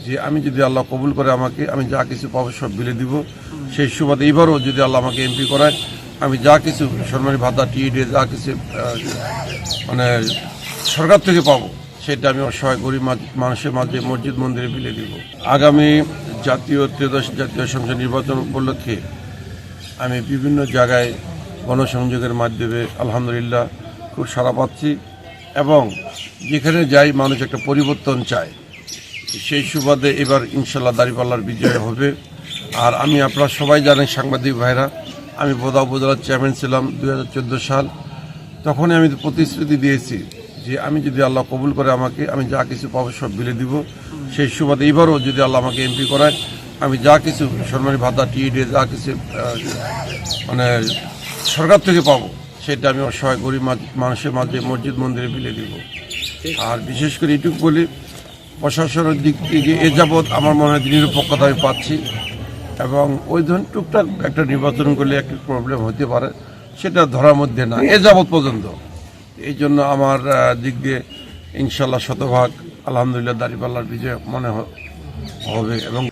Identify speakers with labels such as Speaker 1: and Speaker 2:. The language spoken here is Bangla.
Speaker 1: যে আমি যদি আল্লাহ কবুল করে আমাকে, আমি যা কিছু পাবো সব বিলে দিব। সেই সুবাদে এবারও যদি আল্লাহ আমাকে এমপি করায়, আমি যা কিছু সম্মানী ভাতা টিএডি যা কিছু মানে সরকার থেকে পাবো, সেটা আমি অসহায় গরিব মানুষের মাঝে মসজিদ মন্দিরে বিলে দিব। আগামী ত্রয়োদশ জাতীয় সংসদ নির্বাচন উপলক্ষে আমি বিভিন্ন জায়গায় গণসংযোগের মাধ্যমে আলহামদুলিল্লাহ খুব সাড়া পাচ্ছি, এবং যেখানে যাই মানুষ একটা পরিবর্তন চায়। সেই সুবাদে এবার ইনশাল্লাহ দাঁড়িপাল্লার বিজয় হবে। আর আমি আপনারা সবাই জানেন, সাংবাদিক ভাইরা, আমি বোদা উপজেলার চেয়ারম্যান ছিলাম 2014 সাল। তখনই আমি প্রতিশ্রুতি দিয়েছি যে আমি যদি আল্লাহ কবুল করে আমাকে, আমি যা কিছু পাবো সব বিলে দিব। সেই সুবাদে এবারও যদি আল্লাহ আমাকে এমপি করায়, আমি যা কিছু সম্মানী ভাতা টিএডি যা কিছু মানে সরকার থেকে পাবো, সেটা আমি অসহায় গরিব মানুষের মাঝে মসজিদ মন্দিরে বিলে দিব। আর বিশেষ করে এটুকু বলি, প্রশাসনের দিক থেকে এ যাবৎ আমার মনে হয় নিরপেক্ষতা আমি পাচ্ছি, এবং ওই ধরনের টুকটাক একটা নির্বাচন করলে একটা প্রবলেম হতে পারে, সেটা ধরার মধ্যে না এ যাবৎ পর্যন্ত। এই জন্য আমার দিক দিয়ে ইনশাল্লাহ শতভাগ আলহামদুলিল্লাহ দাঁড়িপাল্লার বিজয় মনে হবে। এবং